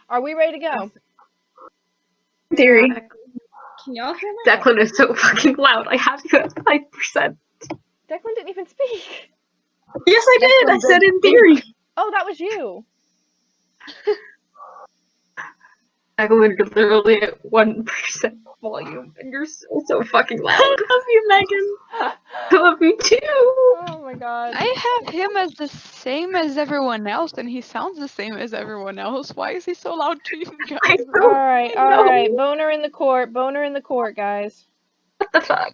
Are we ready to go? In theory. Can y'all hear me? Declan is so fucking loud. I have you at 5%. Declan didn't even speak. Yes, I did. I said in theory. Oh, that was you. Declan, you're literally at 1% volume, and you're so fucking loud. I love you, Megan. I love you too. Oh my god. I have him as the same as everyone else, and he sounds the same as everyone else. Why is he so loud to you guys? I don't Alright, know. alright. Boner in the court, guys. What the fuck?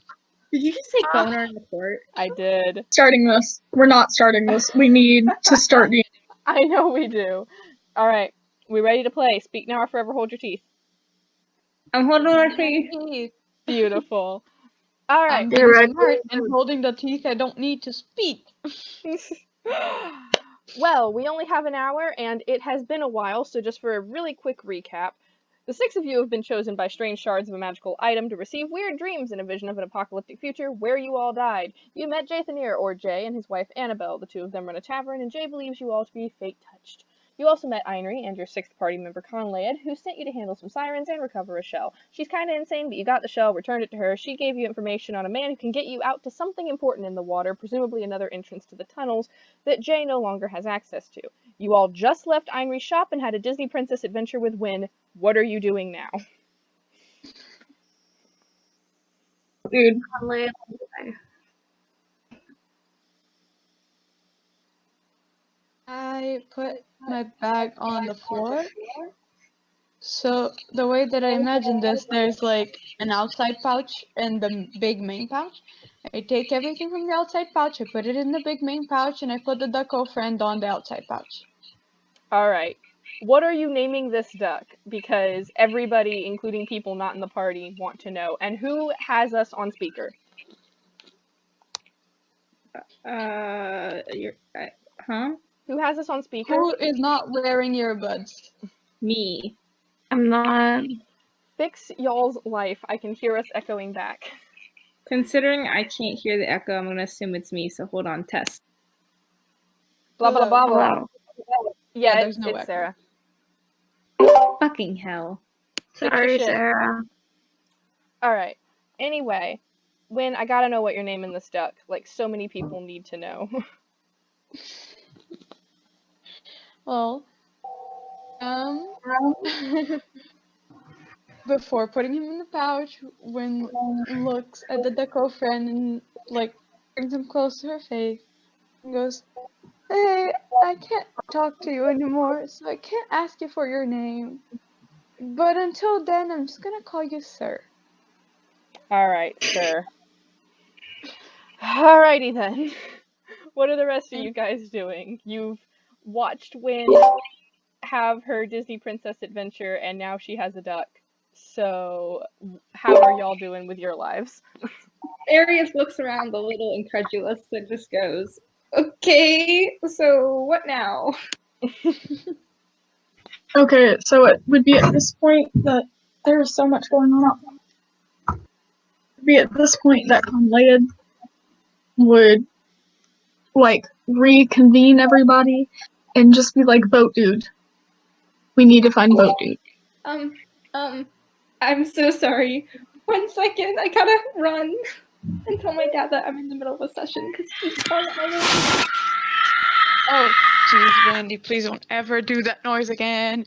Did you just say boner in the court? I did. Starting this. We're not starting this. We need to start the. I know we do. Alright, we ready to play? Speak now or forever hold your teeth. I'm holding my teeth. Beautiful. I'm Alright. being smart and holding the teeth. I don't need to speak. Well, we only have an hour, and it has been a while, so just for a really quick recap, the 6 of you have been chosen by strange shards of a magical item to receive weird dreams in a vision of an apocalyptic future where you all died. You met Jathanir, or Jay, and his wife Annabelle. The two of them run a tavern, and Jay believes you all to be fate-touched. You also met Einri and your 6th party member Conlaed, who sent you to handle some sirens and recover a shell. She's kinda insane, but you got the shell, returned it to her. She gave you information on a man who can get you out to something important in the water, presumably another entrance to the tunnels, that Jay no longer has access to. You all just left Einri's shop and had a Disney Princess adventure with Wynn. What are you doing now? Dude. I put my bag on the floor. So the way that I imagine this, there's like an outside pouch and the big main pouch. I take everything from the outside pouch, I put it in the big main pouch, and I put the ducko friend on the outside pouch. Alright. What are you naming this duck? Because everybody, including people not in the party, want to know. And who has us on speaker? Huh? Who has us on speaker? Who is not wearing earbuds? Me. I'm not. Fix y'all's life. I can hear us echoing back. Considering I can't hear the echo, I'm gonna assume it's me, so hold on, test. Blah, blah, blah, blah. Hello. Yeah, there's no it's echo. Sarah. Fucking hell. Sorry, shit. Sarah. Alright. Anyway, Wynn, I gotta know what you're naming this duck. Like, so many people need to know. Well, before putting him in the pouch, when looks at the ducko friend and like brings him close to her face and goes, "Hey, I can't talk to you anymore, so I can't ask you for your name. But until then, I'm just gonna call you Sir." Alright, sir. Alrighty then. What are the rest of you guys doing? You've watched Wynn have her Disney Princess adventure, and now she has a duck. So, how are y'all doing with your lives? Arius looks around a little incredulous and just goes, okay, so what now? Okay, so it would be at this point that there's so much going on. It would be at this point that Conlaid would, like, reconvene everybody and just be like, Boat Dude. We need to find Boat Dude. I'm so sorry. 1 second, I gotta run and tell my dad that I'm in the middle of a session because he's calling at my room. Oh, jeez, Randy, please don't ever do that noise again.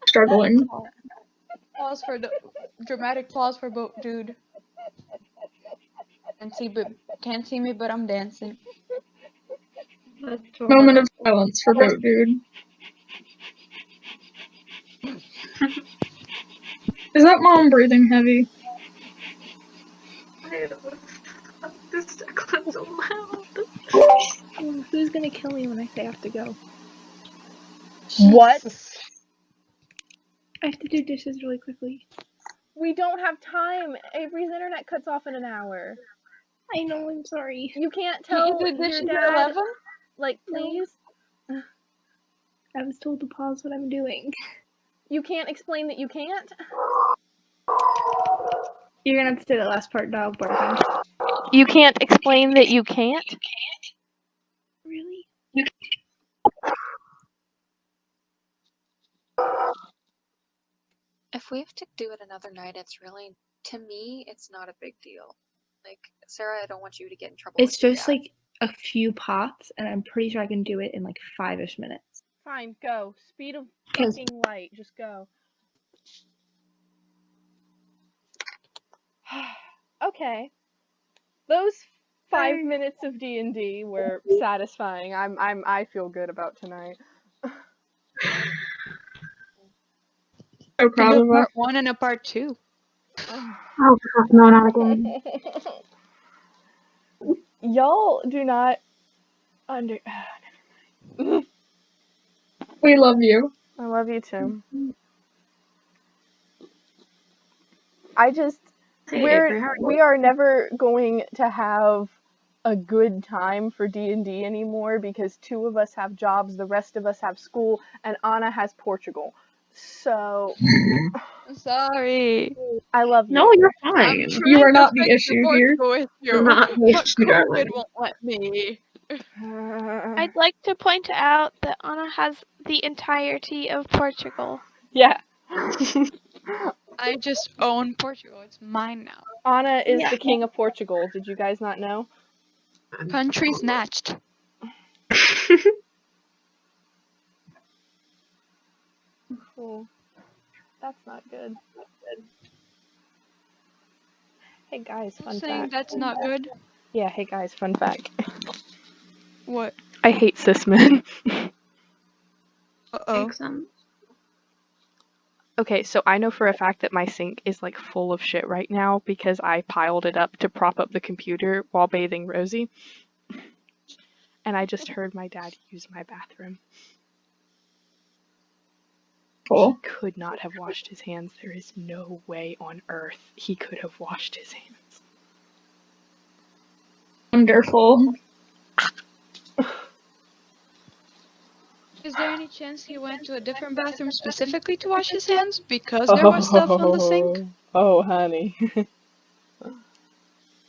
Struggling. Pause for the dramatic pause for Boat Dude. Can't see me, but I'm dancing. Moment of silence for Boat Dude. Is that mom breathing heavy? This Declan's so loud. Who's gonna kill me when I say I have to go? What? I have to do dishes really quickly. We don't have time. Avery's internet cuts off in an hour. I know, I'm sorry. You can't tell Can't you do your dishes at dad, 11? like, please? I was told to pause what I'm doing. You can't explain that you can't? You're gonna have to say the last part, dog barking. You can't explain that you can't? Really? If we have to do it another night, it's really, to me, it's not a big deal. Like, Sarah, I don't want you to get in trouble. It's with your just dad. like a few pots, and I'm pretty sure I can do it in like 5-ish minutes. Fine, go. Speed of 'Cause- fucking light. Just go. Okay. Those 5 minutes of D&D were satisfying. I feel good about tonight. So To proud do of us. part 1 and a part 2. Oh, fuck, no, not again. Y'all do not under. We love you. I love you too. I just we are never going to have a good time for D&D anymore because 2 of us have jobs, the rest of us have school, and Anna has Portugal. So Sorry. I love you. No, you're I'm fine. trying You are to not the fix issue here. Portugal with you, You're not the but issue, COVID darling. won't let me. I'd like to point out that Anna has the entirety of Portugal. Yeah. I just own Portugal. It's mine now. Anna is Yeah. the king of Portugal. Did you guys not know? Country snatched. Cool. That's not good. Hey guys, fun Saying fact. that's not good. Yeah, hey guys, fun fact. What? I hate cis men. Uh-oh. Makes sense. Okay, so I know for a fact that my sink is like full of shit right now because I piled it up to prop up the computer while bathing Rosie. And I just heard my dad use my bathroom. Cool. He could not have washed his hands. There is no way on earth he could have washed his hands. Wonderful. Is there any chance he went to a different bathroom specifically to wash his hands because there was stuff on the sink? Oh, honey.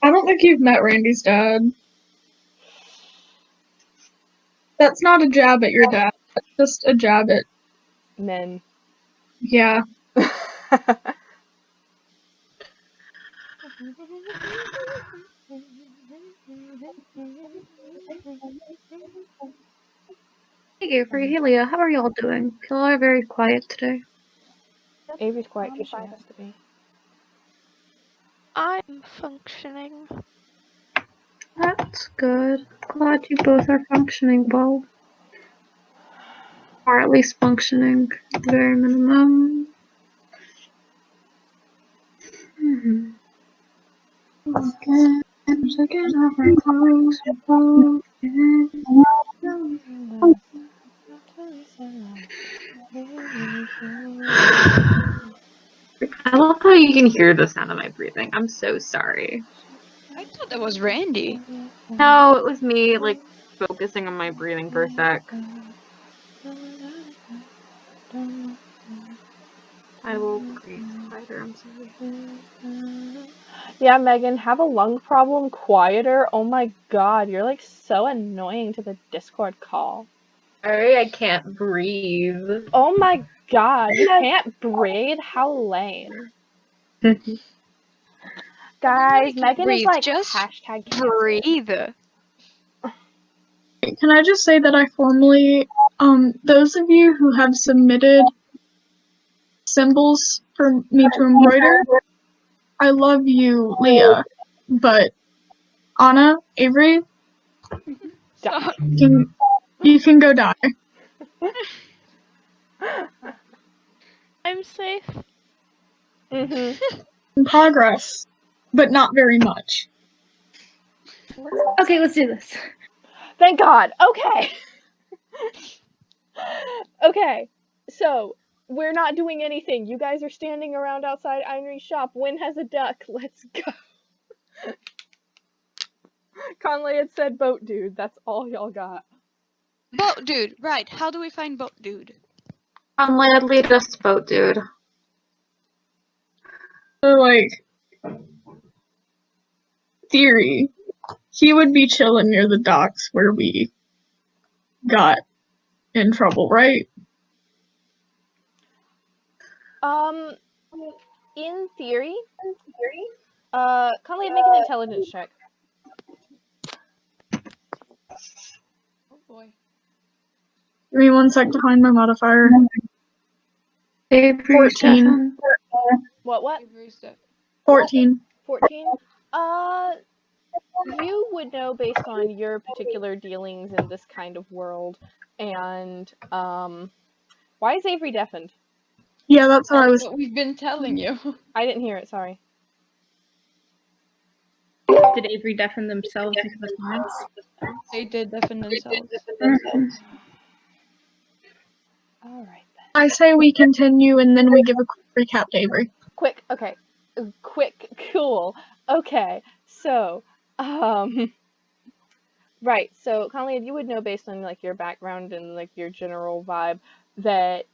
I don't think you've met Randy's dad. That's not a jab at your dad. That's just a jab at, Men. yeah. Hey, Avery, hey, Leah, how are y'all doing? Y'all are very quiet today. Avery's quiet because she has to be. I'm functioning. That's good. Glad you both are functioning well. Or at least functioning, at the very minimum. I love how you can hear the sound of my breathing. I'm so sorry. I thought that was Randy. No, it was me, like, focusing on my breathing for a sec. I will create a spider, I'm sorry. Yeah, Megan, have a lung problem quieter. Oh my god, you're like so annoying to the Discord call. Sorry, I can't breathe. Oh my god, you can't breathe? How lame. Guys, Megan breathe, is like just hashtag cancel. Breathe. Can I just say that I formally, those of you who have submitted symbols for me to embroider, I love you, Leah, but Anna, Avery, Die. you can go die. I'm safe. Mm-hmm. In progress, but not very much. Okay, let's do this. Thank God. Okay. Okay. So, we're not doing anything. You guys are standing around outside Einri's shop. Wynn has a duck. Let's go. Conley had said boat dude. That's all y'all got. Boat dude, right. How do we find boat dude? Lead us boat, dude. So, like, theory, he would be chilling near the docks where we got in trouble, right? In theory, Conley, make an intelligence check. Oh boy. Give me 1 sec to find my modifier. Avery 14. Stefan. What? Avery stuff. 14. 14? You would know based on your particular dealings in this kind of world, and, why is Avery deafened? Yeah, that's what I was. What we've been telling you. I didn't hear it, sorry. Did Avery deafen themselves because of comments? They did deafen themselves. Alright then. I say we continue and then we give a quick recap to Avery. Quick, okay. Quick, cool. Okay, so, right, so Conley, you would know based on, like, your background and, like, your general vibe that,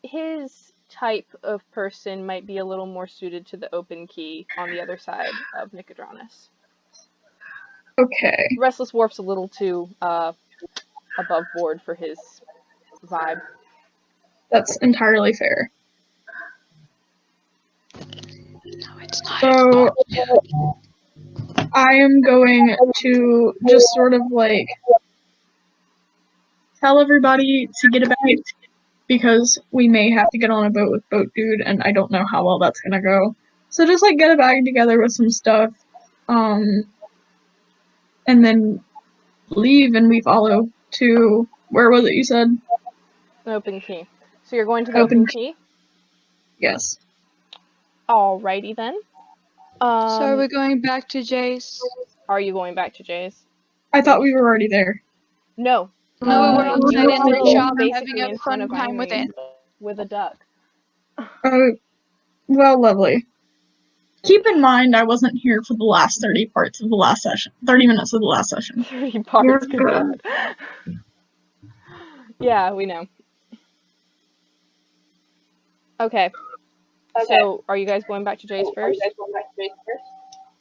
his type of person might be a little more suited to the open key on the other side of Nicodranus. Okay. Restless Warp's a little too, above board for his vibe. That's entirely fair. No, it's not. So, I am going to just sort of like tell everybody to get a bag because we may have to get on a boat with Boat Dude and I don't know how well that's gonna go. So just like get a bag together with some stuff, and then leave and we follow to, where was it you said? Open key. So you're going to the Open open key? Yes. Alrighty then. So are we going back to Jay's? Are you going back to Jay's? I thought we were already there. No. No, we were You outside in the literally shop basically having in a front fun of time with Irene it. with a duck. Oh, well, lovely. Keep in mind, I wasn't here for the last 30 parts of the last session. 30 minutes of the last session. 30 parts, You're good good. God. Yeah, we know. Okay. So, are you guys going back to Jay's first?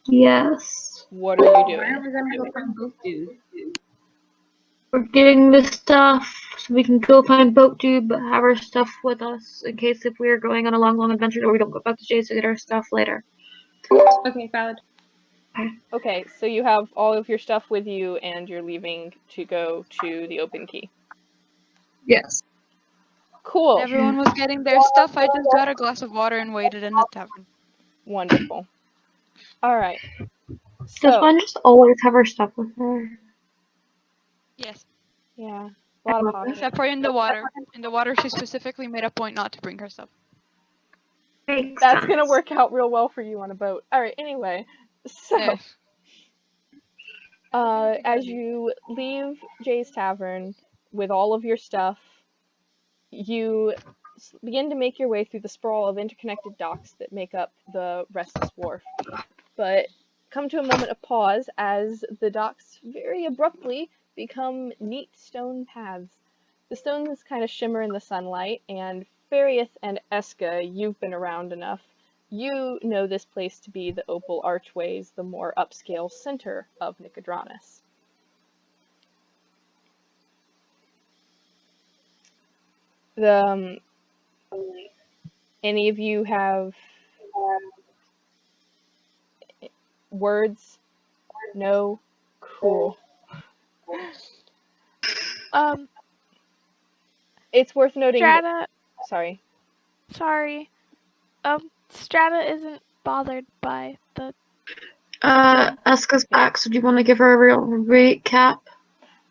Yes. What are you Why doing? aren't we gonna go find Boat Dude? We're getting the stuff so we can go find Boat Dude, but have our stuff with us in case if we're going on a long adventure or we don't go back to Jay's to get our stuff later. Okay, valid. Okay, so you have all of your stuff with you and you're leaving to go to the open key. Yes. Cool. Everyone was getting their stuff. I just got a glass of water and waited in the tavern. Wonderful. Alright. Does So, one just always have her stuff with her? Yes. yeah. A lot of pockets. Except for in the water. In the water, she specifically made a point not to bring her stuff. Makes That's sense. gonna work out real well for you on a boat. Alright, anyway. So, Yeah. as you leave Jay's Tavern with all of your stuff, you begin to make your way through the sprawl of interconnected docks that make up the Restless Wharf. But come to a moment of pause as the docks very abruptly become neat stone paths. The stones kind of shimmer in the sunlight, and Farieth and Eska, you've been around enough. You know this place to be the Opal Archways, the more upscale center of Nicodranus. Any of you have words? No? Cool. It's worth noting that, Strata, sorry. sorry. Strata isn't bothered by the. Eska's back, so do you want to give her a real recap?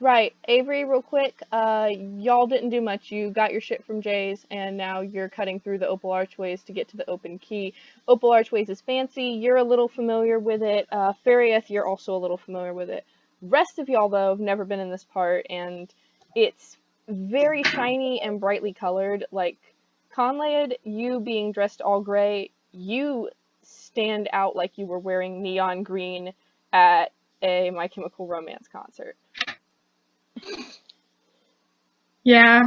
Right, Avery, real quick, y'all didn't do much. You got your shit from Jay's, and now you're cutting through the Opal Archways to get to the open key. Opal Archways is fancy, you're a little familiar with it. Farieth, you're also a little familiar with it. Rest of y'all, though, have never been in this part, and it's very shiny and brightly colored. Like, Conlad, you being dressed all gray, you stand out like you were wearing neon green at a My Chemical Romance concert. Yeah.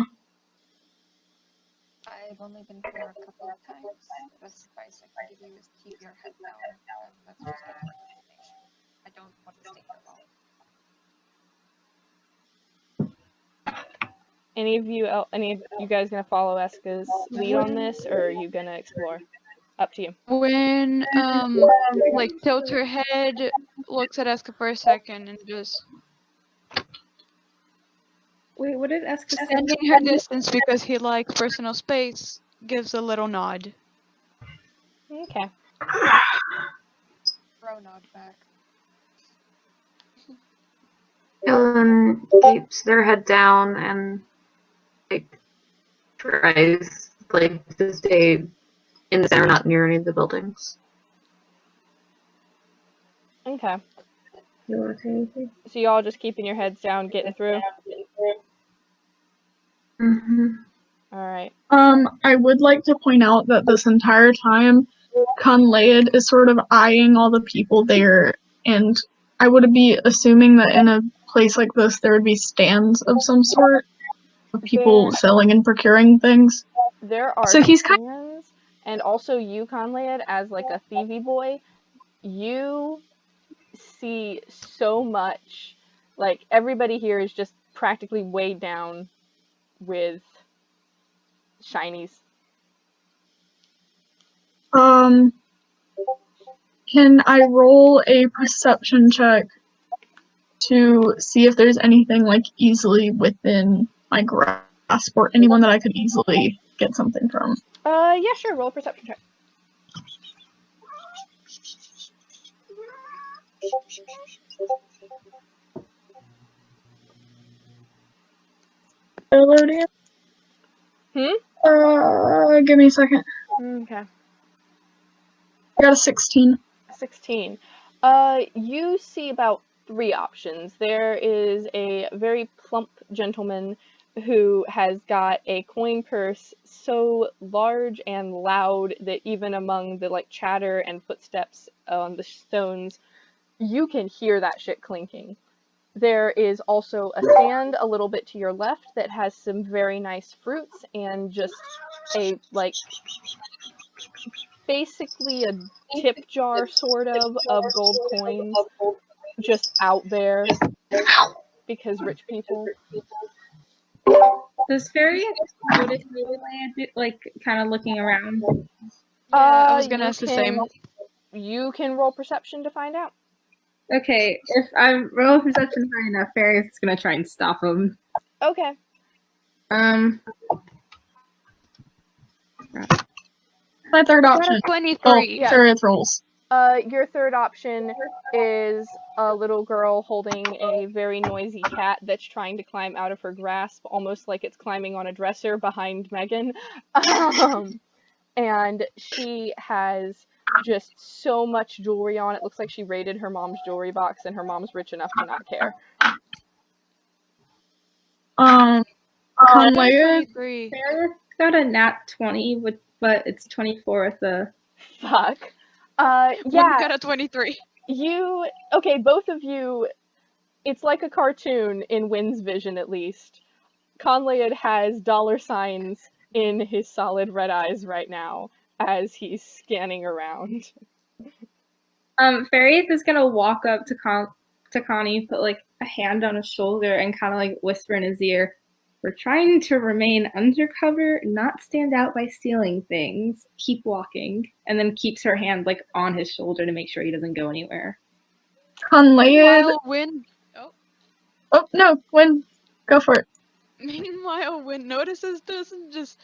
only been here a couple of times. The best advice I can give you is keep your head down, and let's just get more information. I don't want to stay here long. Any of you guys gonna follow Eska's lead on this, or are you gonna explore? Up to you. When like tilts her head, looks at Eska for a second, and just Wait, what did Eska say? sending her distance because he likes personal space, gives a little nod. Okay. Throw nod back. Helen keeps their head down and like tries like to stay in the center, not near any of the buildings. Okay. You want to say anything? So you all just keeping your heads down, getting through. Mm-hmm. All right. I would like to point out that this entire time, Conlaid is sort of eyeing all the people there, and I would be assuming that in a place like this there would be stands of some sort of people There- selling and procuring things. There are So he's stands, and also you, Conlad, as like a thievy boy, you see so much. Like everybody here is just practically weighed down with shinies. Can I roll a perception check to see if there's anything like easily within my grasp or anyone that I could easily get something from? Yeah, sure. Roll a perception check. Hello, Dan. Give me a second. Okay. I got a 16. 16. You see about 3 options. There is a very plump gentleman who has got a coin purse so large and loud that even among the like chatter and footsteps on the stones, you can hear that shit clinking. There is also a stand a little bit to your left that has some very nice fruits and just a like basically a tip jar sort of gold coins just out there because rich people. Does Fairy notice Leland, like, kind of looking around? Yeah, I was You gonna ask the same. You can roll perception to find out. Okay, if I roll perception high enough, Fairy is gonna try and stop him. Okay. My third Got option. a Oh, 23. Yeah. Sarah's rolls. Your third option is a little girl holding a very noisy cat that's trying to climb out of her grasp, almost like it's climbing on a dresser behind Megan. And she has just so much jewelry on. It looks like she raided her mom's jewelry box, and her mom's rich enough to not care. Got a Conlaid. 23. Fairy got a nat 20, but it's 24 at the. Fuck. One Yeah. got a 23. Okay, both of you, it's like a cartoon in Wynn's vision at least. Conlaid has dollar signs in his solid red eyes right now as he's scanning around. Fairy is gonna walk up to Connie, put like a hand on his shoulder, and kind of like whisper in his ear, "We're trying to remain undercover, not stand out by stealing things. Keep walking," and then keeps her hand like on his shoulder to make sure he doesn't go anywhere. Conlaid. Meanwhile, Wynn. Oh, no, Wynn. Go for it. Meanwhile, Wynn notices this and just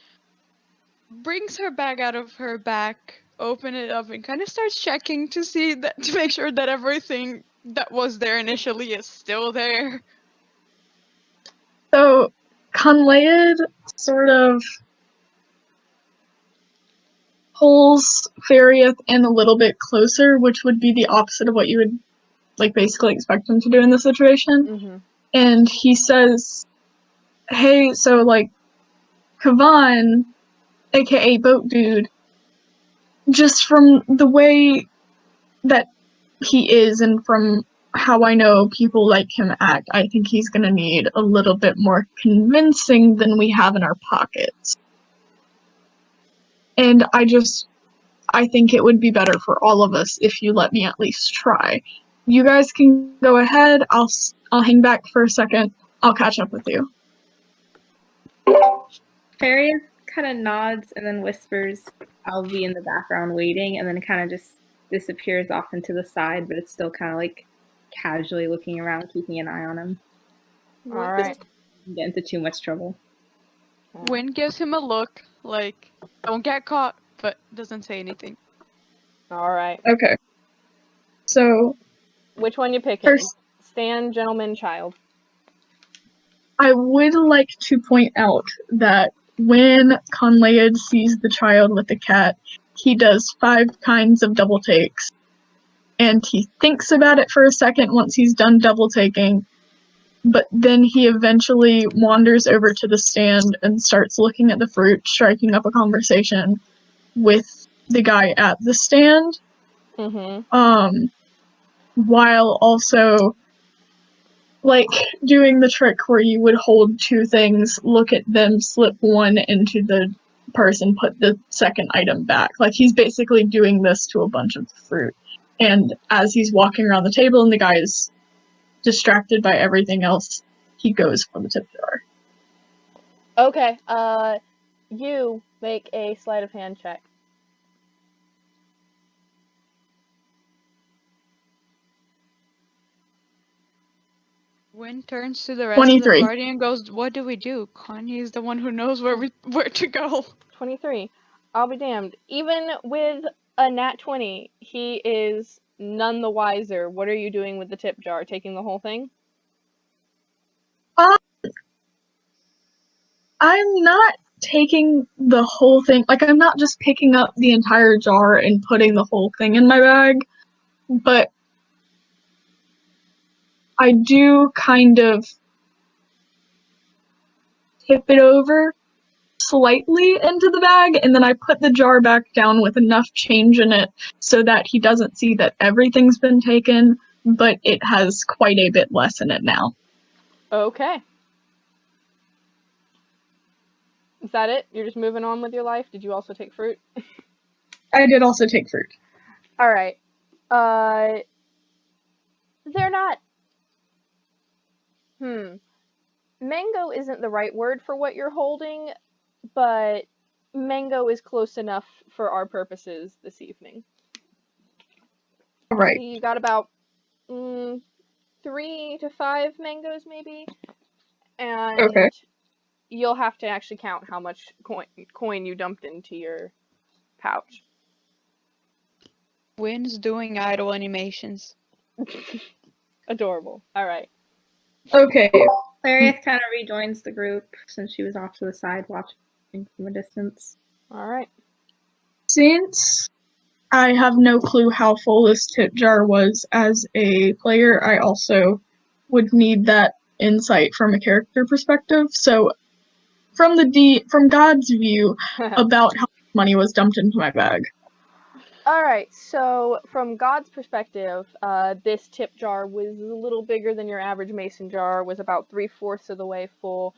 brings her bag out of her back, open it up, and kind of starts checking to see that to make sure that everything that was there initially is still there. So, Conlaid sort of pulls Farieth in a little bit closer, which would be the opposite of what you would, like, basically expect him to do in this situation. Mm-hmm. And he says, hey, so, like, Kavan, aka Boat Dude, just from the way that he is and from how I know people like him act, I think he's gonna need a little bit more convincing than we have in our pockets. And I think it would be better for all of us if you let me at least try. You guys can go ahead. I'll hang back for a second. I'll catch up with you. Fairy kind of nods and then whispers, "I'll be in the background waiting," and then kind of just disappears off into the side, but it's still kind of like casually looking around, keeping an eye on him. All right. Don't get into too much trouble. Wynn gives him a look, like, don't get caught, but doesn't say anything. All right. Okay. So, Which one you picking? first, Stan, gentleman, child. I would like to point out that when Conlayed sees the child with the cat, he does 5 kinds of double takes. And he thinks about it for a second once he's done double taking, but then he eventually wanders over to the stand and starts looking at the fruit, striking up a conversation with the guy at the stand, Mm-hmm. while also like doing the trick where you would hold 2 things, look at them, slip one into the person, put the second item back. Like he's basically doing this to a bunch of fruit. And as he's walking around the table and the guy is distracted by everything else, he goes for the tip jar. Okay. You make a sleight of hand check. Wynn turns to the rest 23. of the party and goes, "What do we do? Kanye's the one who knows where to go." 23. I'll be damned. Even with a nat 20, he is none the wiser. What are you doing with the tip jar? Taking the whole thing? I'm not taking the whole thing. Like, I'm not just picking up the entire jar and putting the whole thing in my bag, but I do kind of tip it over slightly into the bag, and then I put the jar back down with enough change in it so that he doesn't see that everything's been taken, but it has quite a bit less in it now. Okay. Is that it? You're just moving on with your life? Did you also take fruit? I did also take fruit. Alright. They're not... Mango isn't the right word for what you're holding, but mango is close enough for our purposes this evening. Right. You got about 3 to 5 mangoes, maybe? And Okay. you'll have to actually count how much coin you dumped into your pouch. Wynn's doing idle animations. Adorable. Alright. Okay. Clarice kind of rejoins the group since she was off to the side watching from a distance. Alright. Since I have no clue how full this tip jar was as a player, I also would need that insight from a character perspective. So from God's view, about how much money was dumped into my bag. Alright, so from God's perspective, this tip jar was a little bigger than your average mason jar, was about 3/4 of the way full.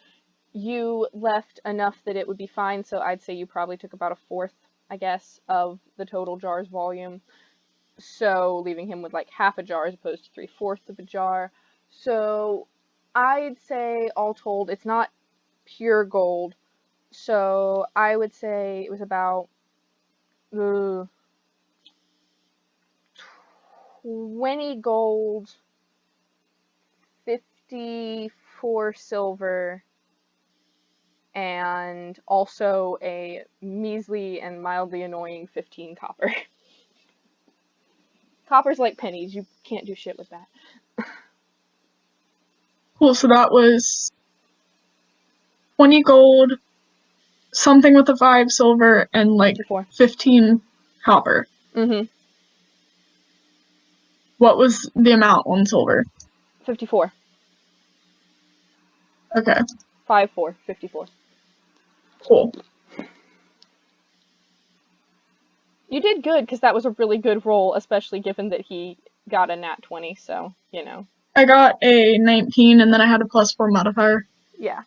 You left enough that it would be fine, so I'd say you probably took about 1/4, I guess, of the total jar's volume. So leaving him with like half a jar as opposed to 3/4 of a jar. So I'd say all told, it's not pure gold. So I would say it was about 20 gold, 54 silver, and also a measly and mildly annoying 15 copper. Copper's like pennies, you can't do shit with that. Cool, so that was 20 gold, something with a 5 silver, and like 54. 15 copper. Mm-hmm. What was the amount on silver? 54. Okay, 5/4, 54. cool. You did good, because that was a really good roll, especially given that he got a nat 20, so, you know. I got a 19, and then I had a +4 modifier. Yeah.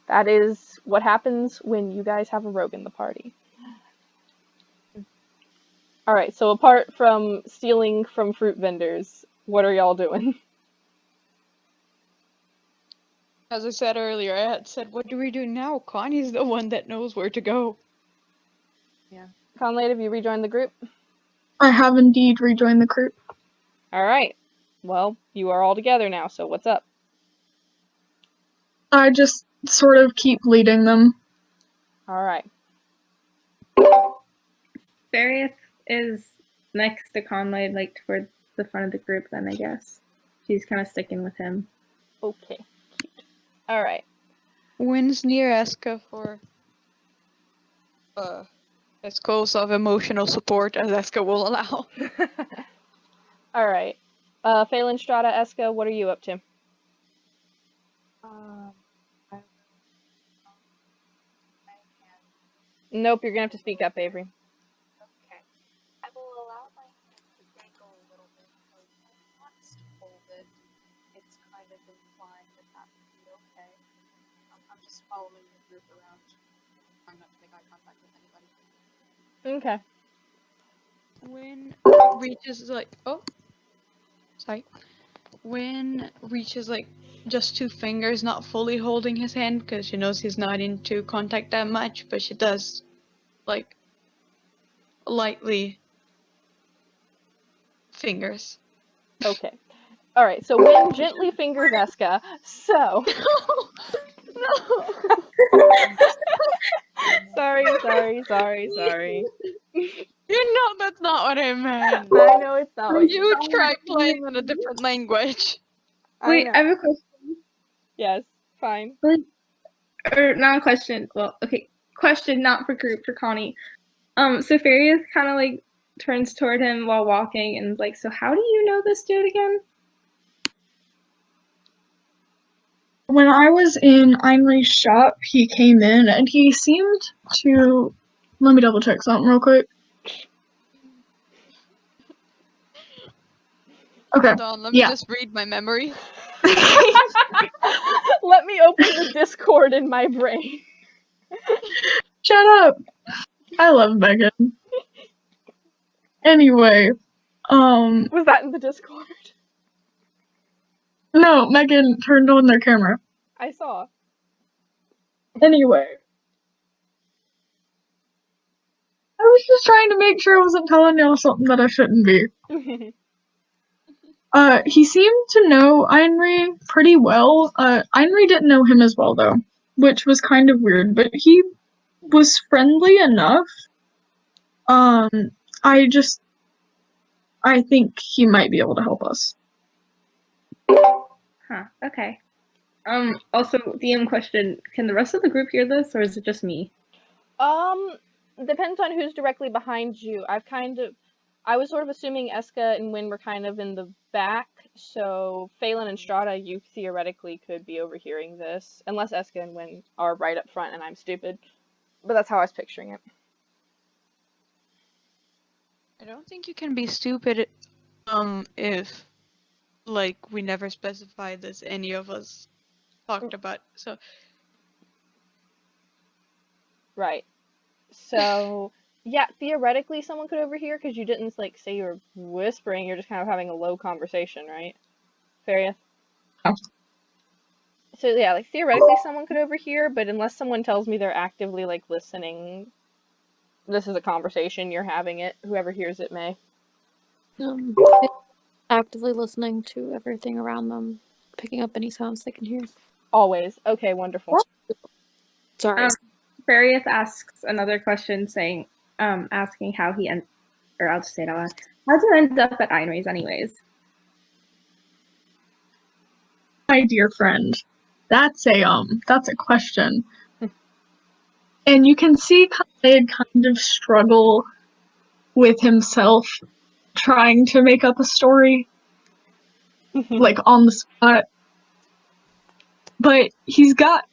That is what happens when you guys have a rogue in the party. Alright, so apart from stealing from fruit vendors, what are y'all doing? As I said earlier, I had said, what do we do now? Connie's the one that knows where to go. Conlade, have you rejoined the group? I have indeed rejoined the group. Alright. Well, you are all together now, so what's up? I just sort of keep leading them. Alright. Farieth is next to Conlade, like toward the front of the group then, I guess. She's kind of sticking with him. Okay. Cute. Alright. Wynn's near Eska for as close of emotional support as Eska will allow. Alright. Phelan, Strata, Eska, what are you up to? Nope, you're gonna have to speak up, Avery. Okay. I will allow my hand to dangle a little bit, so I'm not scolded. It's kind of implying that that would be okay. I'm just following the group around, trying not to make eye contact with anybody. Okay. Wynn reaches Wynn reaches like just 2 fingers, not fully holding his hand because she knows he's not into contact that much, but she does like lightly fingers. Okay. Alright, so Wynn gently fingers Eska, so... No. Sorry. You know that's not what I meant. I know it's not what You try playing in a different language. Wait, know. I have a question. Yes, fine. Or not a question. Well, okay. Question, not for group, for Connie. So Farieth kind of like turns toward him while walking and is like, so how do you know this dude again? When I was in Einri's shop, he came in and he seemed to... Let me double check something real quick. Okay. Hold on, let me Yeah. just read my memory. Let me open the Discord in my brain. Shut up! I love Megan. Anyway, Was that in the Discord? no, Megan turned on their camera. I saw. Anyway. I was just trying to make sure I wasn't telling y'all something that I shouldn't be. He seemed to know Einri pretty well. Einri didn't know him as well, though, which was kind of weird, but he was friendly enough. I think he might be able to help us. Huh, okay. Also, DM question, can the rest of the group hear this, or is it just me? Depends on who's directly behind you. I was sort of assuming Eska and Wynn were kind of in the back, so Phelan and Strata, you theoretically could be overhearing this, unless Eska and Wynn are right up front and I'm stupid. But that's how I was picturing it. I don't think you can be stupid if like we never specified this any of us talked about. So Right. So yeah, theoretically someone could overhear because you didn't like say you were whispering, you're just kind of having a low conversation, right? Farieth? Oh. So yeah, like theoretically someone could overhear, but unless someone tells me they're actively like listening, this is a conversation, you're having it, whoever hears it may. Actively listening to everything around them, picking up any sounds they can hear. Always. Okay, wonderful. Sorry. Farieth asks another question saying, asking how he or I'll just say it out loud. How'd you end up at Einri's anyways? My dear friend, that's a question. And you can see Khaled kind of struggle with himself trying to make up a story, like on the spot. But he's got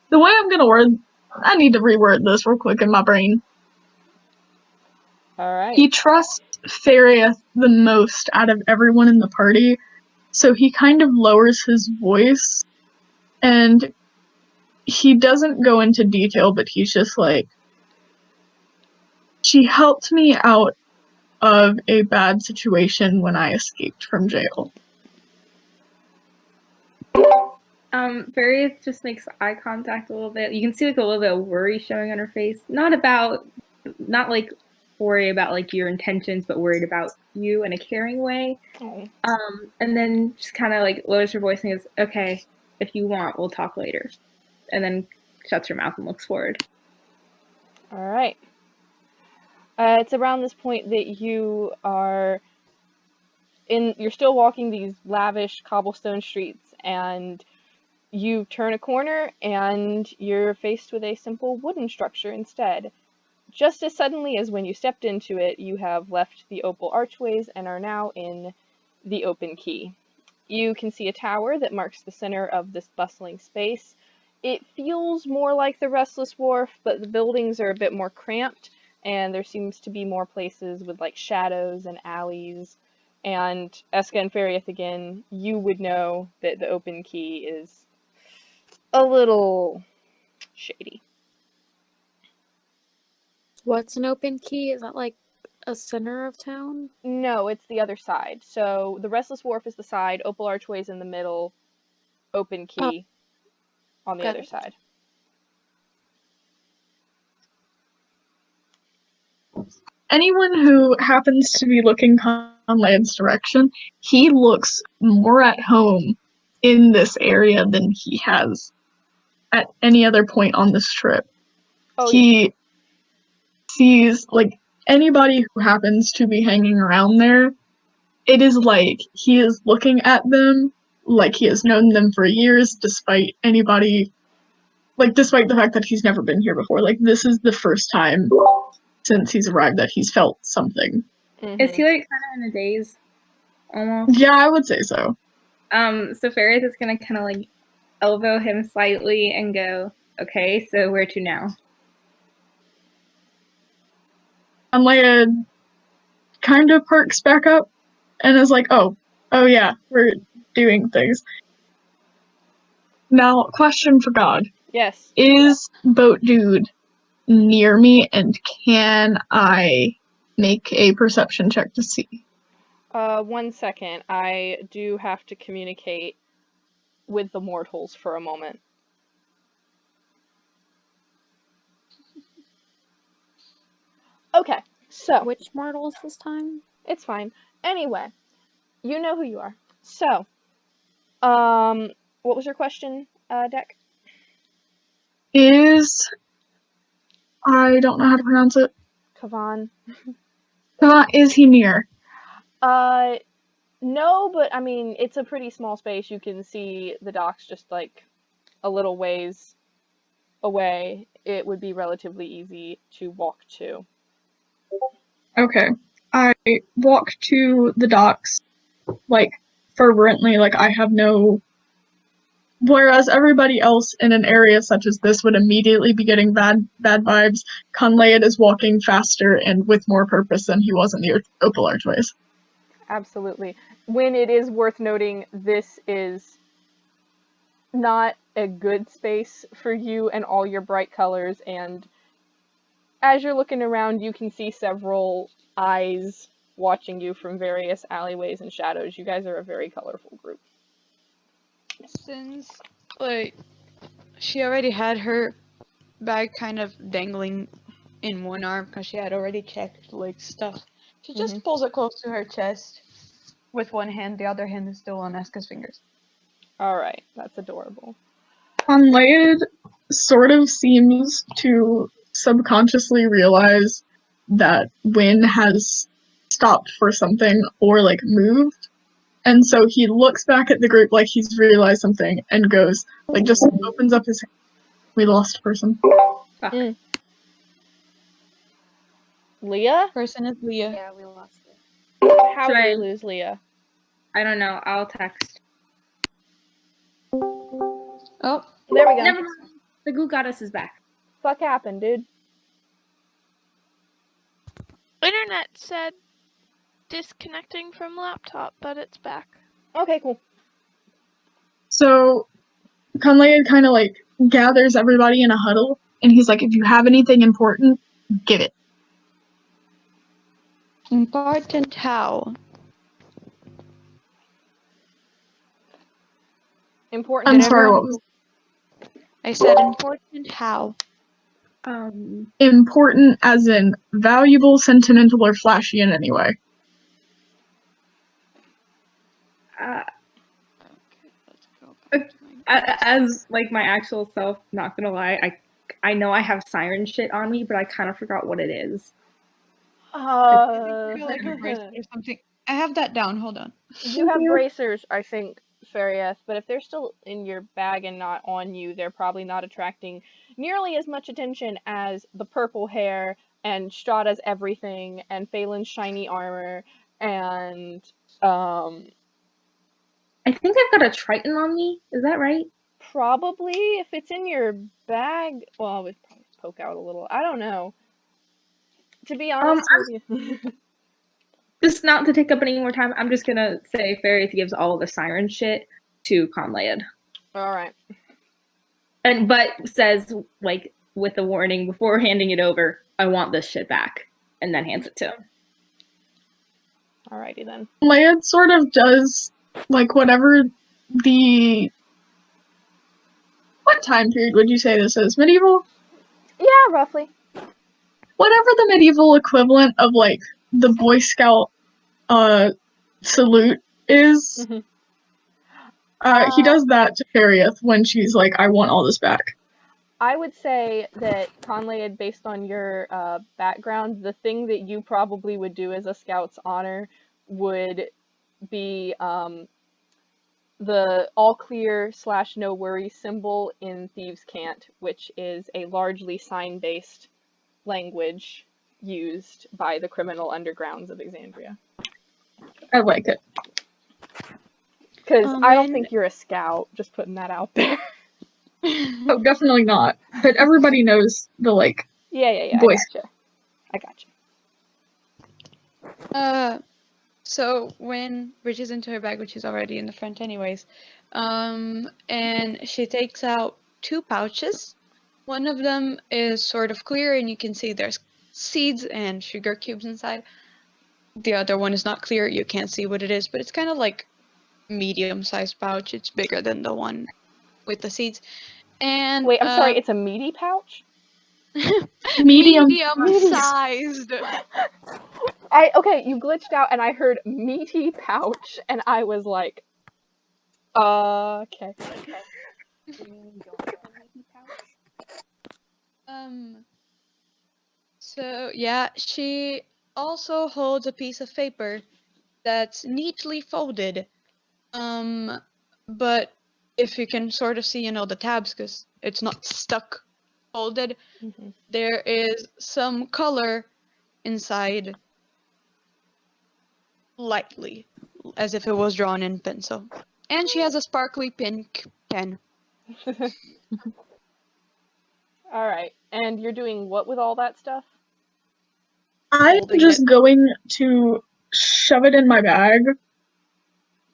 the way I need to reword this real quick in my brain. Alright. He trusts Farieth the most out of everyone in the party, so he kind of lowers his voice, and he doesn't go into detail, but he's just like, she helped me out of a bad situation when I escaped from jail. Fairy just makes eye contact a little bit. You can see like a little bit of worry showing on her face. Not like worry about like your intentions, but worried about you in a caring way. Oh. And then just kind of like lowers her voice and goes, "Okay, if you want, we'll talk later." And then shuts her mouth and looks forward. All right. It's around this point that you are you're still walking these lavish cobblestone streets, and you turn a corner and you're faced with a simple wooden structure instead. Just as suddenly as when you stepped into it, you have left the opal archways and are now in the open quay. You can see a tower that marks the center of this bustling space. It feels more like the Restless Wharf, but the buildings are a bit more cramped, and there seems to be more places with like shadows and alleys. And Eska and Farieth, again, you would know that the open quay is a little shady. What's an open key? Is that like a center of town? No, it's the other side. So the Restless Wharf is the side, Opal Archway's in the middle, open quay on the got other it. side. Anyone who happens to be looking Conlad's direction, he looks more at home in this area than he has at any other point on this trip. Oh, He sees, like, anybody who happens to be hanging around there, it is like he is looking at them like he has known them for years, despite the fact that he's never been here before. Like, this is the first time since he's arrived that he's felt something. Mm-hmm. Is he like kind of in a daze? Almost. Yeah, I would say so. So Farieth is gonna kind of like elbow him slightly and go, "Okay, so where to now?" And Leia kind of perks back up and is like, oh yeah, we're doing things. Now, question for God. Yes. Is Boat Dude near me, and can I make a perception check to see? 1 second. I do have to communicate with the mortals for a moment. Okay, so Which mortals this time? it's fine. Anyway, you know who you are. So, what was your question, Deck? I don't know how to pronounce it. Kavan? Is he near? No, but I mean, it's a pretty small space. You can see the docks just like a little ways away. It would be relatively easy to walk to. Okay. I walk to the docks, like, fervently, like I have no... Whereas everybody else in an area such as this would immediately be getting bad vibes, Conlayed is walking faster and with more purpose than he was in the Opal Archways. Absolutely. When it is worth noting, this is not a good space for you and all your bright colors, and as you're looking around, you can see several eyes watching you from various alleyways and shadows. You guys are a very colorful group. Since, like, she already had her bag kind of dangling in one arm because she had already checked, like, stuff, she just pulls it close to her chest with one hand. The other hand is still on Eska's fingers. Alright, that's adorable. Conlayed sort of seems to subconsciously realize that Wynn has stopped for something or, like, moved. And so he looks back at the group like he's realized something and goes, like, just opens up his hand. We lost a person. Mm. Leah? Person is Leah. Yeah, we lost it. How did we lose Leah? I don't know. I'll text. Oh, There we go. Never mind. The goo goddess is back. Fuck happened, dude? Internet said disconnecting from laptop, but it's back. Okay, cool. So Conlayed kind of, like, gathers everybody in a huddle, and he's like, if you have anything important, give it. Important how? Important. I'm that sorry, everyone- what was I said important how. important as in valuable, sentimental, or flashy in any way? Uh, Okay, let's go back to my as like my actual self, not gonna lie, I know I have siren shit on me, but I kind of forgot what it is. like a bracelet or something. I have that down. Hold on. You have bracers, I think, Farieth, but if they're still in your bag and not on you, they're probably not attracting nearly as much attention as the purple hair and Strahda's everything and Phelan's shiny armor and I think I've got a Triton on me. Is that right? probably if it's in your bag, well, it would probably poke out a little. I don't know. To be honest with you. Just not to take up any more time, I'm just gonna say Farieth gives all of the siren shit to Conlayed. Alright. But says, like, with a warning before handing it over, I want this shit back. And then hands it to him. Alrighty then. Leia sort of does, like, whatever the... What time period would you say this is? Medieval? Yeah, roughly. Whatever the medieval equivalent of, like, the Boy Scout salute is. He does that to Farieth when she's like, I want all this back. I would say that Conlayed, based on your background, the thing that you probably would do as a scout's honor would be the all clear / no worry symbol in Thieves' Cant, which is a largely sign-based language used by the criminal undergrounds of Exandria. I like it. Because I don't think you're a scout, just putting that out there. Oh, definitely not. But everybody knows the, like, Yeah, voice. I gotcha. So when reaches into her bag, which is already in the front anyways, and she takes out 2 pouches. One of them is sort of clear and you can see there's seeds and sugar cubes inside. The other one is not clear, you can't see what it is, but it's kind of like medium-sized pouch. It's bigger than the one with the seeds. And wait, I'm sorry, it's a meaty pouch? Medium-sized. Okay, you glitched out and I heard meaty pouch and I was like, okay. So yeah, she also holds a piece of paper that's neatly folded. But if you can sort of see, the tabs, because it's not stuck folded, there is some color inside lightly, as if it was drawn in pencil. And she has a sparkly pink pen. Alright, and you're doing what with all that stuff? I'm just going to shove it in my bag.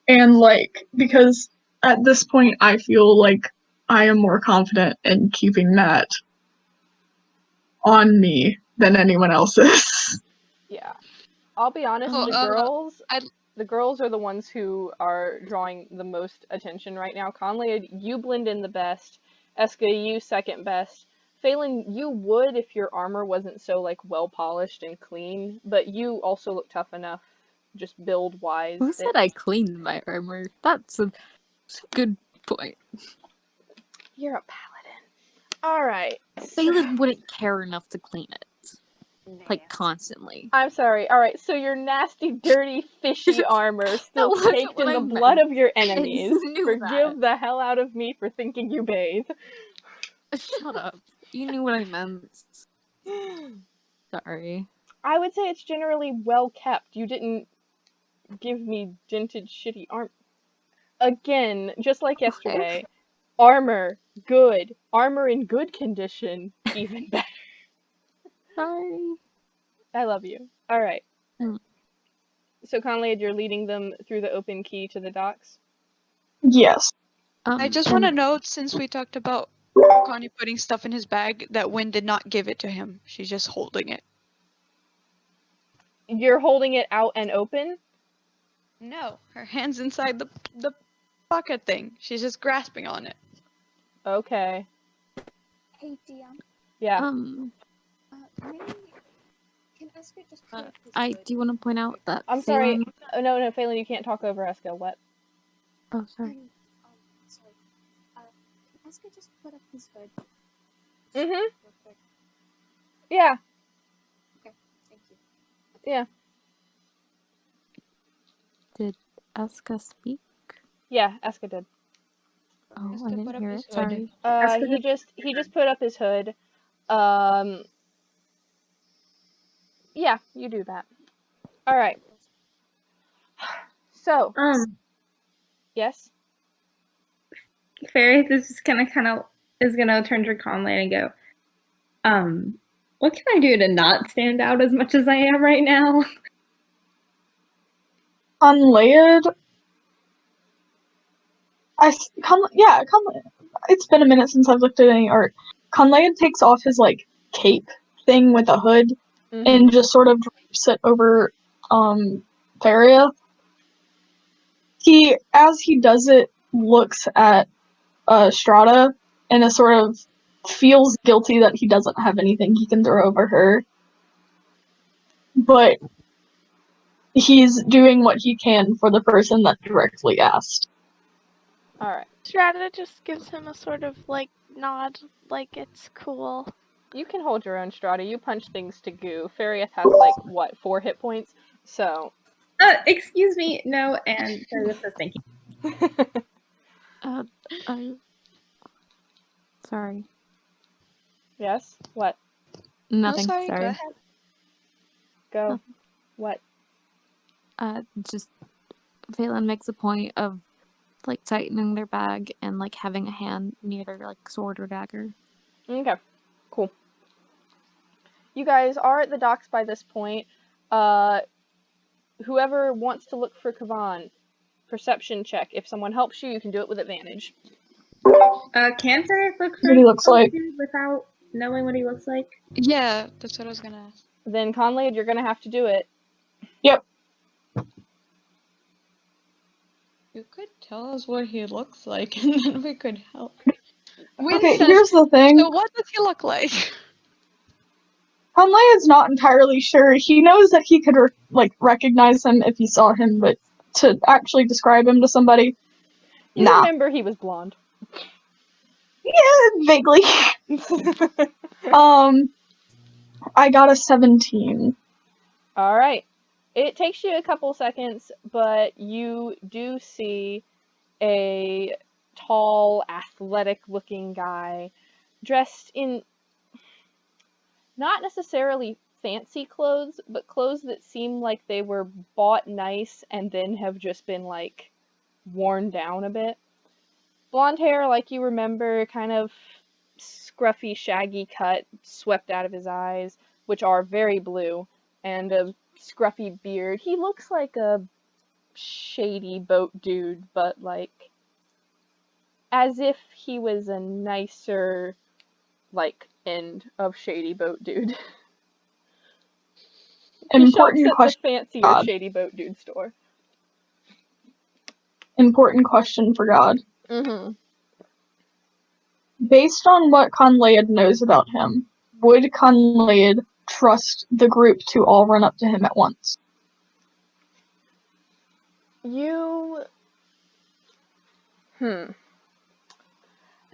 And, like, because at this point I feel like I am more confident in keeping that on me than anyone else is. Yeah. I'll be honest, the girls are the ones who are drawing the most attention right now. Conley, you blend in the best. Eska, you second best. Phelan, you would if your armor wasn't so, like, well polished and clean, but you also look tough enough, just build wise. Who said I cleaned my armor? That's a good point. You're a paladin. Alright. Phelan wouldn't care enough to clean it. Like, constantly. I'm sorry. Alright, so your nasty, dirty, fishy armor still caked in the blood of your enemies. Forgive the hell out of me for thinking you bathe. Shut up. You knew what I meant. Sorry. I would say it's generally well kept. You didn't give me dented, shitty armor. Again, just like yesterday. Armor, good. Armor in good condition, even better. Sorry. I love you. Alright. So, Conley, you're leading them through the open key to the docks? Yes. I just want to note, since we talked about Connie putting stuff in his bag that Wynn did not give it to him. She's just holding it. You're holding it out and open? No, her hand's inside the bucket thing. She's just grasping on it. Okay. Hey, Dion. Yeah. Maybe can Esker just put up his I hood? do want to point out that I'm sorry. Phelan- Oh, no, Phelan, you can't talk over Eska. What? Oh, sorry. Sorry. Can Esker just put up his hood? Mm-hmm. Real quick. Yeah. Okay, thank you. Yeah. Did Eska speak? Yeah, Eska did. Oh, Eska I didn't put up hear his it. hood. Sorry. He just put up his hood. Yeah, you do that. All right. So, yes. Fairy is just gonna turn to Conley and go, what can I do to not stand out as much as I am right now? Conlayed. It's been a minute since I've looked at any art. Conlayed takes off his like cape thing with a hood and just sort of drapes it over Faria. As he does it, looks at Strata and is sort of feels guilty that he doesn't have anything he can throw over her. But he's doing what he can for the person that directly asked. All right. Strata just gives him a sort of like nod, like it's cool. You can hold your own, Strata. You punch things to goo. Fariath has like what, 4 hit points? So. Excuse me, no, and Fairy says thank you. Sorry. Yes? What? Nothing. sorry, go Sorry. ahead. Go. Nothing. What? Just Phelan makes a point of like tightening their bag and like having a hand near their like sword or dagger. Okay. Cool. You guys are at the docks by this point. Whoever wants to look for Kavan, perception check. If someone helps you, you can do it with advantage. Can Fairy look for What he looks like. without knowing what he looks like? Yeah, that's what I was gonna ask. Then Conlade, you're gonna have to do it. Yep. You could tell us what he looks like, and then we could help. Wynn Okay, says, here's the thing. so what does he look like? Conley is not entirely sure. He knows that he could recognize him if he saw him, but to actually describe him to somebody, You nah. remember he was blonde. Yeah, vaguely. I got a 17. All right. It takes you a couple seconds, but you do see a tall, athletic-looking guy dressed in not necessarily fancy clothes, but clothes that seem like they were bought nice and then have just been like worn down a bit. Blonde hair, like you remember, kind of scruffy, shaggy cut, swept out of his eyes, which are very blue, and a scruffy beard. He looks like a shady boat dude, but like as if he was a nicer like end of shady boat dude. He shops Important at the question. fancier God. shady boat dude store. Important question for God. Mm-hmm. Based on what Conlayed knows about him, would Conlayed trust the group to all run up to him at once?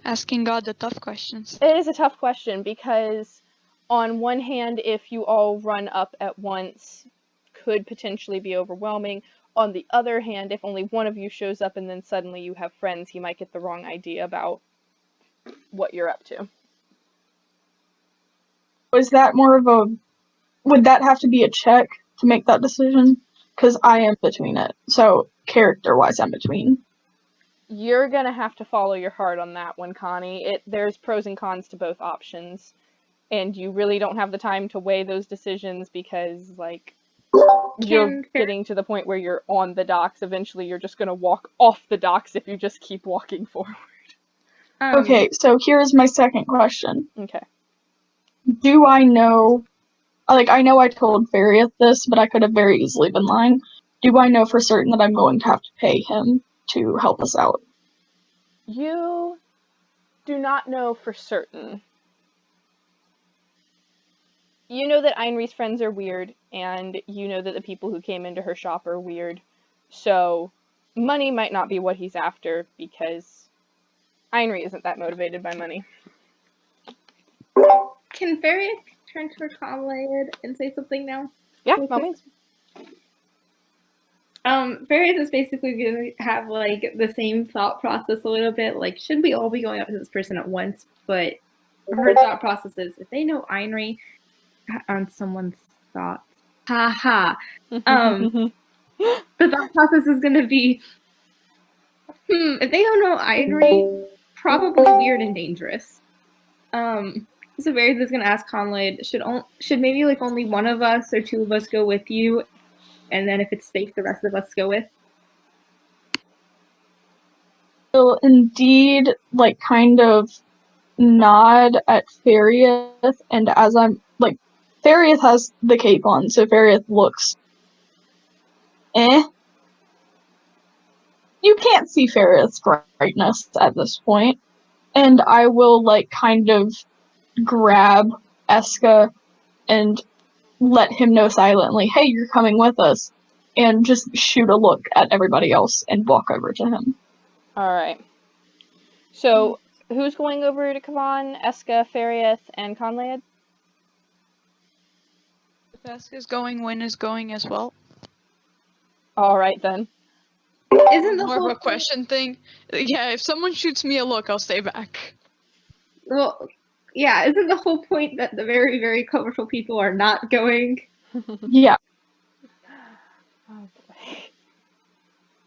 Asking God the tough questions. It is a tough question because on one hand, if you all run up at once, could potentially be overwhelming. On the other hand, if only one of you shows up and then suddenly you have friends, he might get the wrong idea about what you're up to. Was that more of a... Would that have to be a check to make that decision? Because I am between it. So, character-wise, I'm between. You're gonna have to follow your heart on that one, Connie. There's pros and cons to both options, and you really don't have the time to weigh those decisions because, like, you're getting to the point where you're on the docks. Eventually, you're just gonna walk off the docks if you just keep walking forward. Okay, so here's my second question. Okay. Do I know, like, I know I told Fariath this, but I could have very easily been lying. Do I know for certain that I'm going to have to pay him to help us out? You do not know for certain. You know that Einri's friends are weird, and you know that the people who came into her shop are weird. So, money might not be what he's after, because Einri isn't that motivated by money. Can Fariath turn to her comrade and say something now? Yeah, Real by all quick? means. Fariath is basically gonna have like the same thought process a little bit. Like, should we all be going up to this person at once? But her thought process is, if they know Einri on someone's thoughts, haha. The thought process is gonna be, if they don't know Einri, probably weird and dangerous. So Fariath is gonna ask Conlade, should maybe like only one of us or two of us go with you, and then if it's safe, the rest of us go with? Will indeed, like, kind of nod at Fariath, and as I'm, like, Fariath has the cape on, so Fariath looks You can't see Fariath's brightness at this point. And I will, like, kind of grab Eska and let him know silently, hey, you're coming with us, and just shoot a look at everybody else and walk over to him. Alright. So, who's going over to Kavan, Eska, Fariath, and Conlade? If Eska's going, Wynn is going as well. Alright then. Isn't the More of whole a question thing. Yeah, if someone shoots me a look, I'll stay back. Well, yeah, isn't the whole point that the very, very colorful people are not going? Yeah. Oh boy.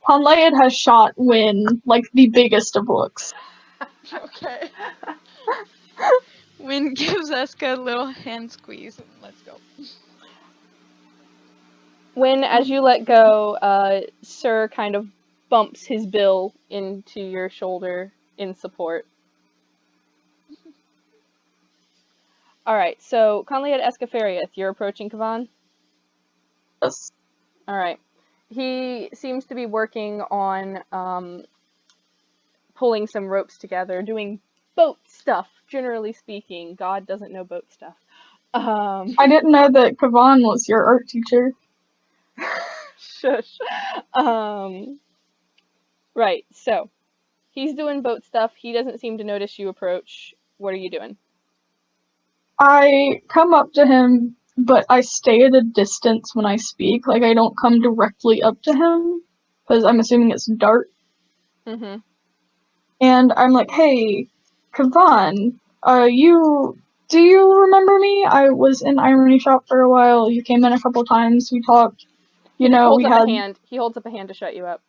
Conlayed has shot Wynn, like, the biggest of looks. Okay. Wynn gives Eska a little hand squeeze and let's go. When, as you let go, Sir kind of bumps his bill into your shoulder in support. Alright, so Conlade, Eska, Fariath, you're approaching Kavan? Yes. Alright. He seems to be working on pulling some ropes together, doing boat stuff, generally speaking. God doesn't know boat stuff. I didn't know that Kavan was your art teacher. Shush. Right, so he's doing boat stuff. He doesn't seem to notice you approach. What are you doing? I come up to him, but I stay at a distance when I speak. Like, I don't come directly up to him, because I'm assuming it's dark. Mm-hmm. And I'm like, hey, Kavan, do you remember me? I was in Irony Shop for a while. You came in a couple times. We talked. You know, we had. He holds up a hand to shut you up.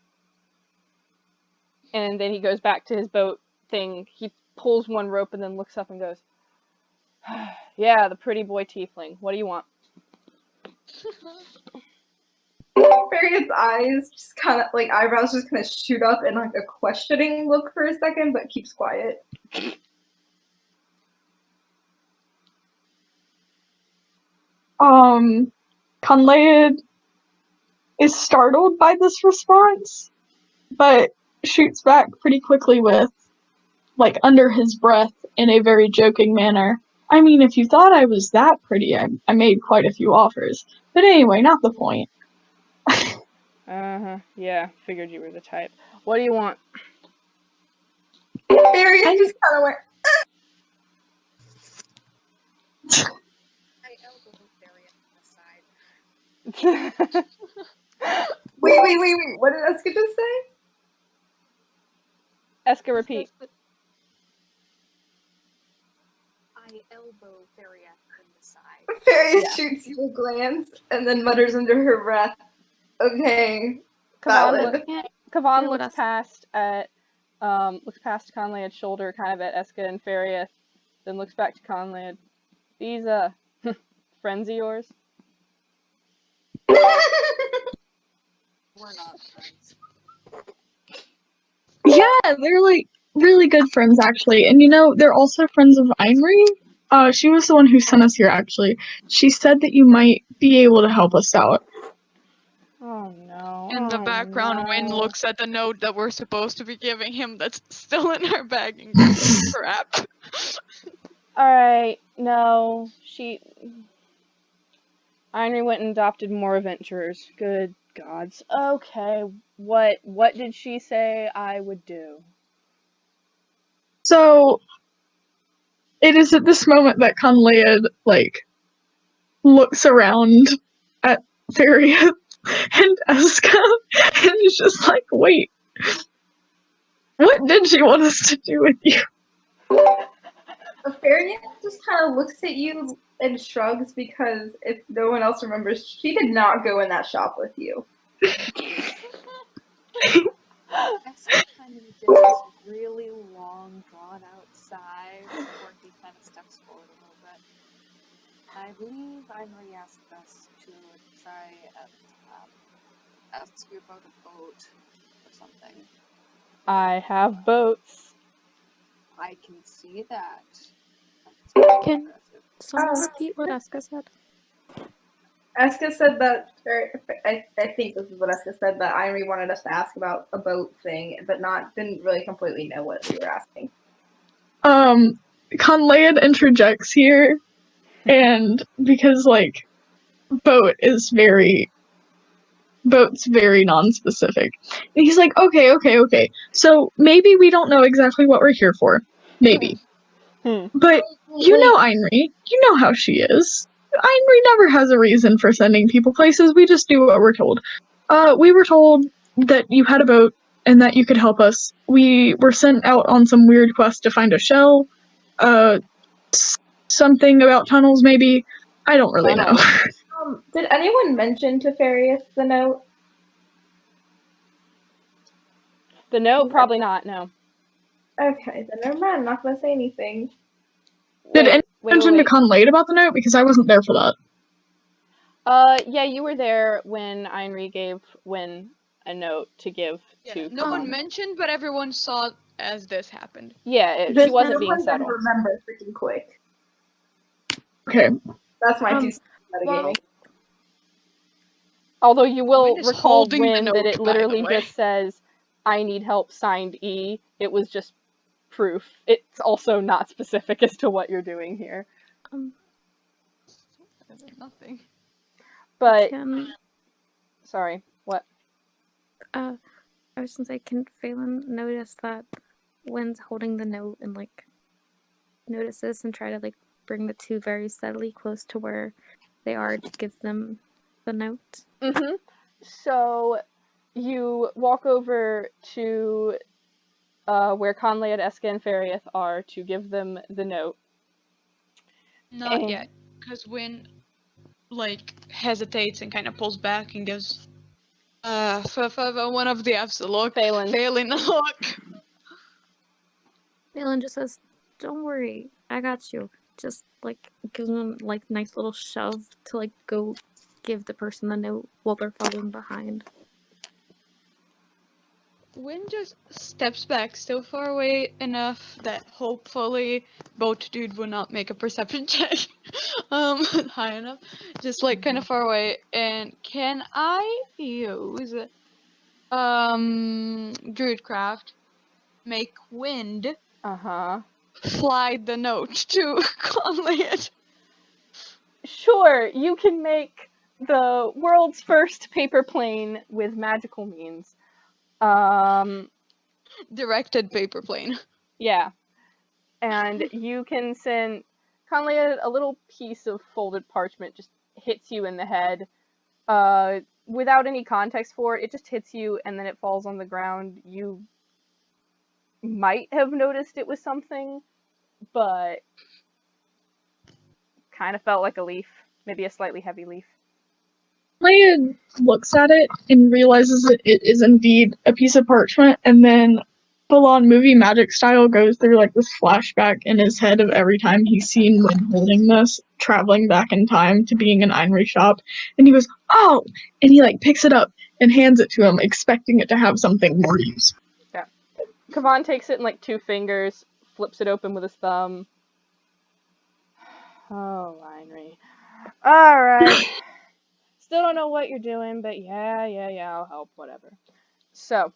And then he goes back to his boat thing. He pulls one rope and then looks up and goes, yeah, the pretty boy tiefling. What do you want? Fariath's eyes just kind of, like, eyebrows just kind of shoot up in, like, a questioning look for a second, but keeps quiet. Conlaid is startled by this response, but shoots back pretty quickly with, like, under his breath in a very joking manner. I mean, if you thought I was that pretty, I made quite a few offers. But anyway, not the point. Uh-huh. Yeah, figured you were the type. What do you want? Fariath just kind of went, I elbow Fariath on the side. wait. What did Eska just say? Eska, repeat. I elbow Fariath on the side. Fariath shoots you a glance and then mutters under her breath, okay, valid. Kavan looks past Conlade's shoulder, kind of at Eska and Fariath, then looks back to Conlade. These, friends of yours? We're not friends. Yeah, they're like really good friends, actually. And they're also friends of Ainri. She was the one who sent us here, actually. She said that you might be able to help us out. Oh no. In the oh, background, Wynn no. looks at the note that we're supposed to be giving him that's still in our bag and goes, crap. Alright, no. Ainri went and adopted more adventurers. Good gods. Okay, what did she say I would do? So, it is at this moment that Conlead, looks around at Fariath and Eska, and is just like, wait, what did she want us to do with you? Fariath just kind of looks at you and shrugs because if no one else remembers, she did not go in that shop with you. Eska kind of did this really long, drawn-out sigh before he kind of steps forward a little bit. I believe Ainri asked us to try and ask you about a boat or something. I have boats. I can see that. Can Impressive. someone repeat what Eska said? Eska said that, or I think this is what Eska said, that Ainri wanted us to ask about a boat thing, but didn't really completely know what we were asking. Conlead interjects here, and because, boat's very non-specific. And he's like, okay, so maybe we don't know exactly what we're here for. Maybe. But you know Ainri. You know how she is. Ainri never has a reason for sending people places. We just do what we're told. We were told that you had a boat and that you could help us. We were sent out on some weird quest to find a shell. Something about tunnels, maybe. I don't really know. Did anyone mention to Fariath the note? The note? Probably not, no. Okay, then never mind. I'm not going to say anything. Did anyone mention to Conlead about the note? Because I wasn't there for that. Yeah, you were there when Ainri gave Wynn a note to give to No one mentioned, but everyone saw as this happened. Yeah, she wasn't being subtle. Remember freaking quick. Okay. That's my 2 cents metagaming. Although you will Wynn is recall, holding the Wynn, that note, it by the literally way. just says, I need help, signed E. It was just proof. It's also not specific as to what you're doing here. Nothing. But, sorry, what? I was gonna say, can Phelan notice that Wynn's holding the note and, notice this and try to, bring the two very steadily close to where they are to give them the note? Mm-hmm. So, you walk over to where Conlead, Eska, and Fariath are to give them the note. Not yet, because Wynn, hesitates and kind of pulls back and gives one of the F's a look. Phelan a look. Phelan just says, don't worry, I got you. Just, gives them, nice little shove to, go give the person the note while they're following behind. Wynn just steps back still far away enough that hopefully boat dude will not make a perception check high enough. Just kind of far away. And can I use Druidcraft make wind fly the note to Conlead? Sure, you can make the world's first paper plane with magical means. Directed paper plane. Yeah. And you can send Conlead a little piece of folded parchment just hits you in the head. Without any context for it, it just hits you and then it falls on the ground. You might have noticed it was something, but kind of felt like a leaf. Maybe a slightly heavy leaf. Leia looks at it and realizes that it is indeed a piece of parchment, and then full-on movie magic style goes through this flashback in his head of every time he's seen Wynn holding this, traveling back in time to being in Ainri shop, and he goes, oh! And he picks it up and hands it to him, expecting it to have something more useful. Yeah. Kavan takes it in like 2 fingers, flips it open with his thumb. Oh, Winery. Alright. Still don't know what you're doing, but yeah, I'll help, whatever. So,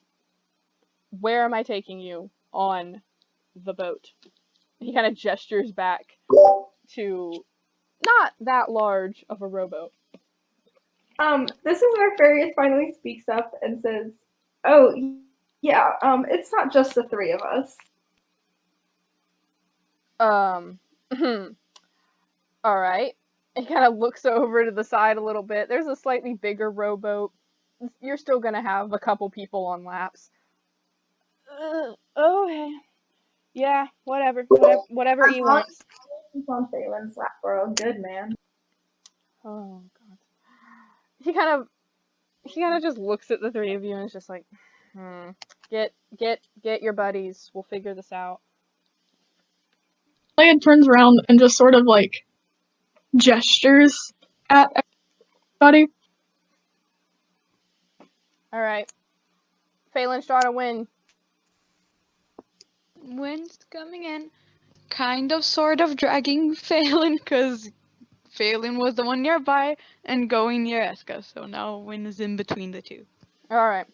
where am I taking you on the boat? He kind of gestures back to not that large of a rowboat. This is where Farius finally speaks up and says, "Oh, yeah, it's not just the 3 of us." Alright. He kind of looks over to the side a little bit. There's a slightly bigger rowboat. You're still gonna have a couple people on laps. Okay. Yeah, whatever As he long wants. He's on Phelan's lap, bro. Good man. Oh god. He kind of just looks at the 3 of you and is just like, get your buddies. We'll figure this out. Layad turns around and just sort of like gestures at everybody. Alright. Phelan's trying to win. Wind's coming in. Kind of, sort of dragging Phelan, because Phelan was the one nearby and going near Eska, so now Wind is in between the two. Alright.